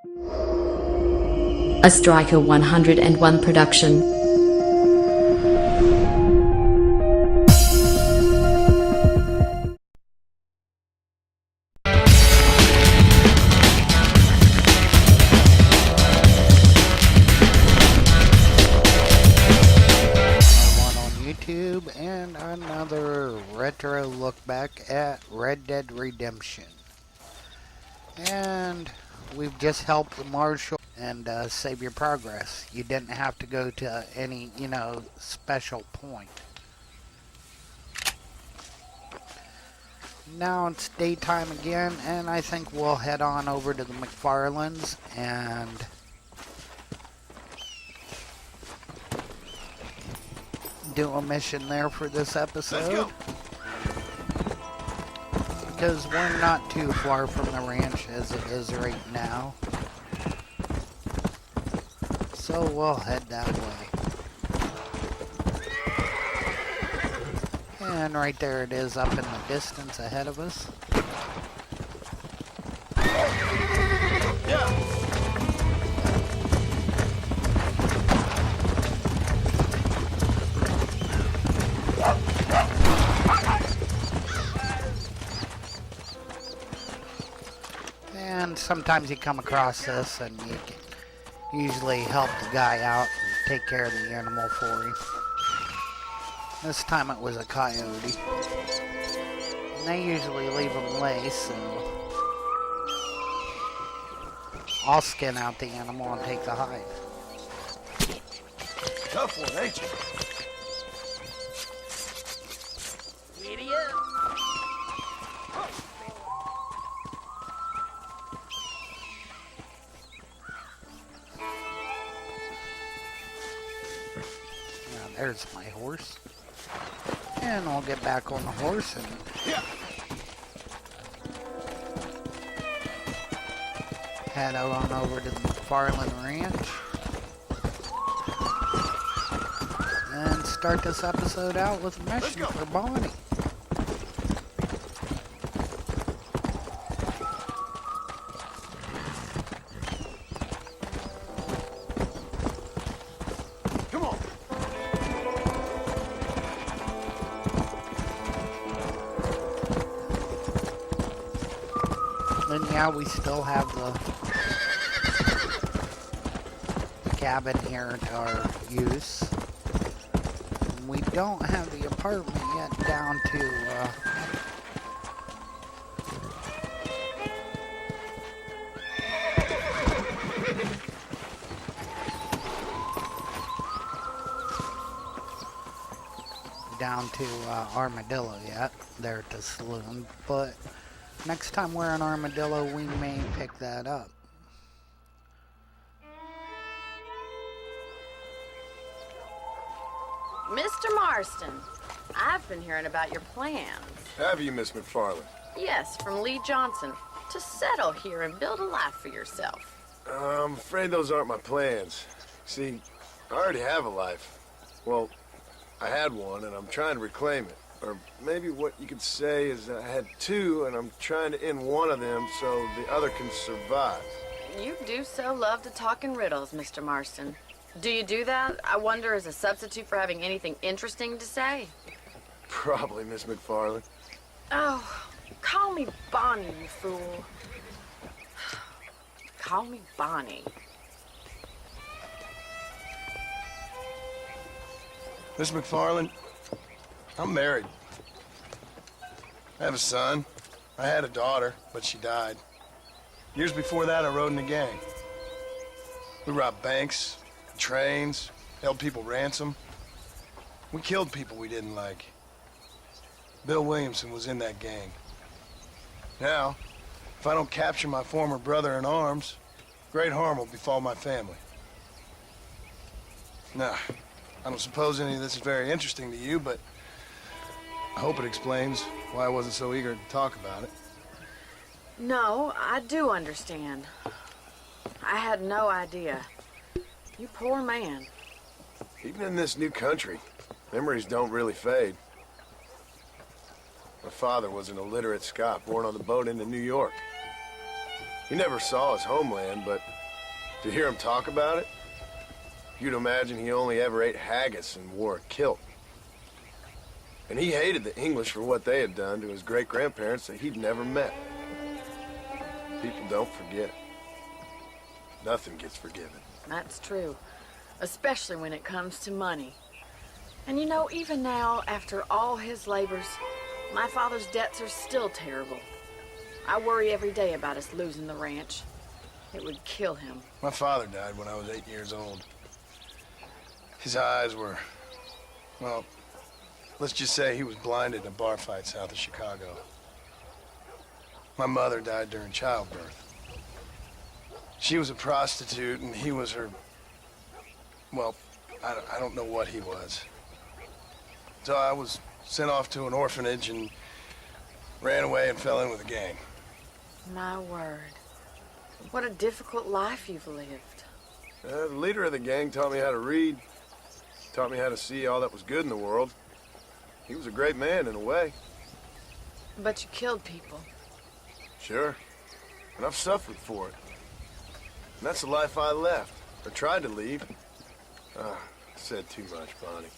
A Striker 101 production. And another retro look back at Red Dead Redemption. And we've just helped the marshal and save your progress. You didn't have to go to any, special point. Now it's daytime again, and I think we'll head on over to the MacFarlane'S and do a mission there for this episode. Because we're not too far from the ranch as it is right now. So we'll head that way. And right there it is up in the distance ahead of us. Yeah. And sometimes you come across this and you can usually help the guy out and take care of the animal for him. This time it was a coyote. And they usually leave them lace, and I'll skin out the animal and take the hide. Tough one, ain't you? Idiot! There's my horse. And I'll get back on the horse and head on over to the MacFarlane Ranch and start this episode out with a mission for Bonnie. And yeah, we still have the cabin here to our use. And we don't have the apartment yet down to Armadillo yet, there at the saloon, but next time we're in Armadillo, we may pick that up. Mr. Marston, I've been hearing about your plans. Have you, Miss MacFarlane? Yes, from Lee Johnson, to settle here and build a life for yourself. I'm afraid those aren't my plans. See, I already have a life. Well, I had one, and I'm trying to reclaim it. Or maybe what you could say is I had two, and I'm trying to end one of them so the other can survive. You do so love to talk in riddles, Mr. Marston. Do you do that, I wonder, as a substitute for having anything interesting to say? Probably, Miss MacFarlane. Oh, call me Bonnie, you fool. Call me Bonnie. Miss MacFarlane, I'm married. I have a son. I had a daughter, but she died. Years before that, I rode in a gang. We robbed banks, trains, held people ransom. We killed people we didn't like. Bill Williamson was in that gang. Now, if I don't capture my former brother in arms, great harm will befall my family. Now, I don't suppose any of this is very interesting to you, but I hope it explains why I wasn't so eager to talk about it. No, I do understand. I had no idea. You poor man. Even in this new country, memories don't really fade. My father was an illiterate Scot born on the boat into New York. He never saw his homeland, but to hear him talk about it, you'd imagine he only ever ate haggis and wore a kilt. And he hated the English for what they had done to his great-grandparents that he'd never met. People don't forget. Nothing gets forgiven. That's true, especially when it comes to money. And you know, even now, after all his labors, my father's debts are still terrible. I worry every day about us losing the ranch. It would kill him. My father died when I was 8 years old. His eyes were, well, let's just say he was blinded in a bar fight south of Chicago. My mother died during childbirth. She was a prostitute and he was her, well, I don't know what he was. So I was sent off to an orphanage and ran away and fell in with a gang. My word. What a difficult life you've lived. The leader of the gang taught me how to read, taught me how to see all that was good in the world. He was a great man in a way. But you killed people. Sure. And I've suffered for it. And that's the life I left, or tried to leave. I said too much, Bonnie.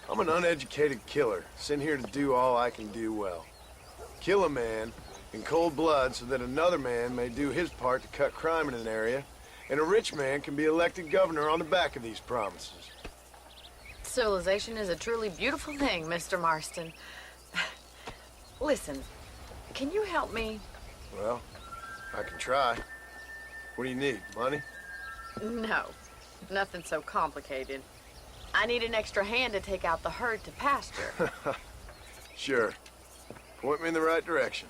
I'm an uneducated killer, sent here to do all I can do well. Kill a man in cold blood so that another man may do his part to cut crime in an area, and a rich man can be elected governor on the back of these promises. Civilization is a truly beautiful thing, Mr. Marston. Listen, can you help me? Well, I can try. What do you need, money? No, nothing so complicated. I need an extra hand to take out the herd to pasture. Sure. Point me in the right direction.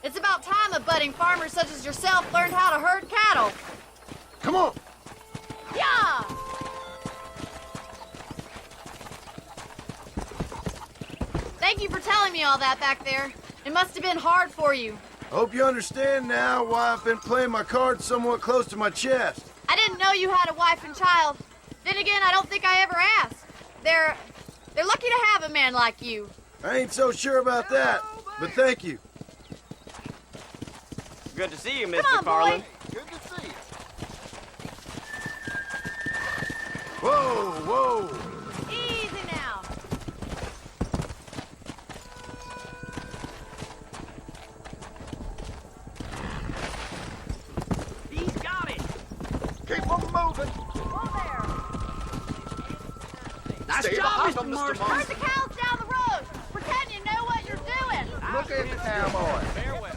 It's about time a budding farmer such as yourself learned how to herd cattle. Come on! Yeah! Thank you for telling me all that back there. It must have been hard for you. Hope you understand now why I've been playing my cards somewhat close to my chest. I didn't know you had a wife and child. Then again, I don't think I ever asked. They're lucky to have a man like you. I ain't so sure about that, but thank you. Good to see you, Miss Come on, MacFarlane. boy. Good to see you. Whoa, whoa. Easy now. He's got it. Keep on moving. Whoa there. Nice job, Mr. Marston. Herd the cows down the road. Pretend you know what you're doing. Look at the cowboy. Farewell.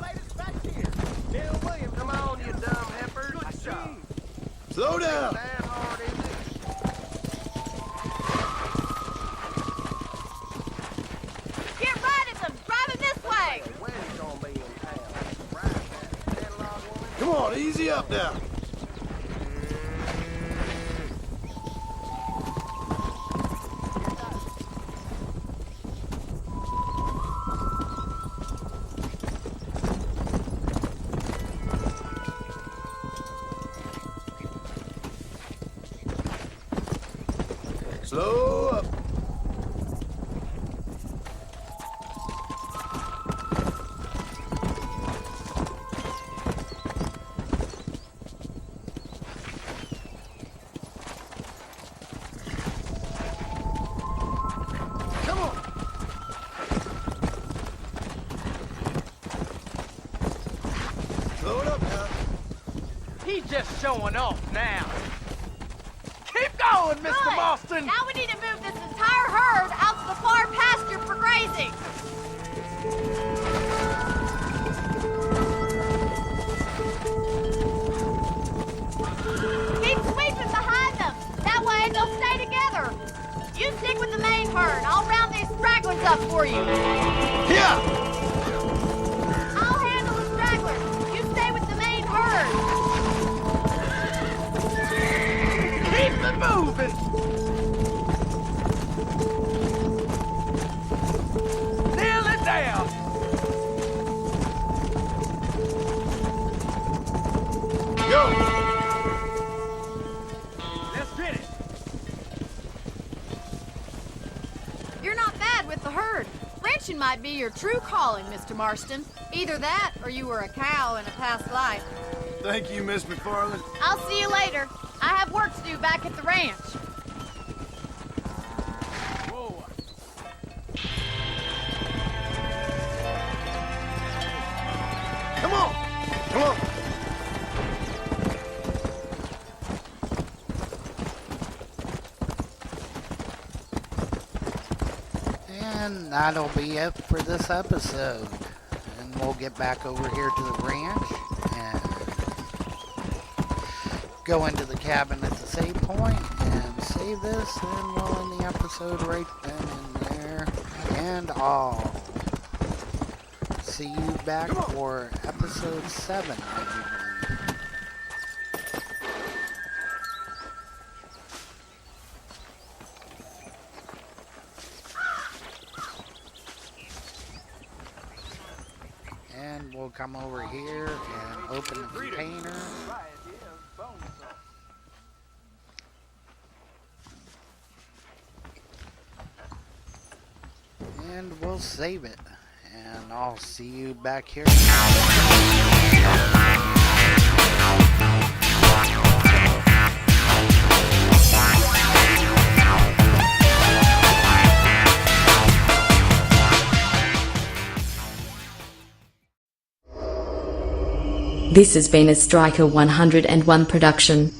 Come on, you dumb heifers. Slow down. Get right at them. Drive them this way. Come on, easy up now. Slow up. Come on. Slow it up now. He's just showing off now. Keep going, Mr. Good. Marston. Now we need to move this entire herd out to the far pasture for grazing. Keep sweeping behind them. That way they'll stay together. You stick with the main herd. I'll round these stragglers up for you. Yeah. I'll handle the stragglers. You stay with the main herd. Keep it moving. You're not bad with the herd. Ranching might be your true calling, Mr. Marston. Either that, or you were a cow in a past life. Thank you, Miss MacFarlane. I'll see you later. I have work to do back at the ranch. Whoa. Come on! Come on! And that'll be it for this episode. And we'll get back over here to the ranch and go into the cabin at the save point and save this, and we'll end the episode right then and there. And all. See you back for episode 7, I believe. And we'll come over here and open the container. And we'll save it. And I'll see you back here. This has been a Striker 101 production.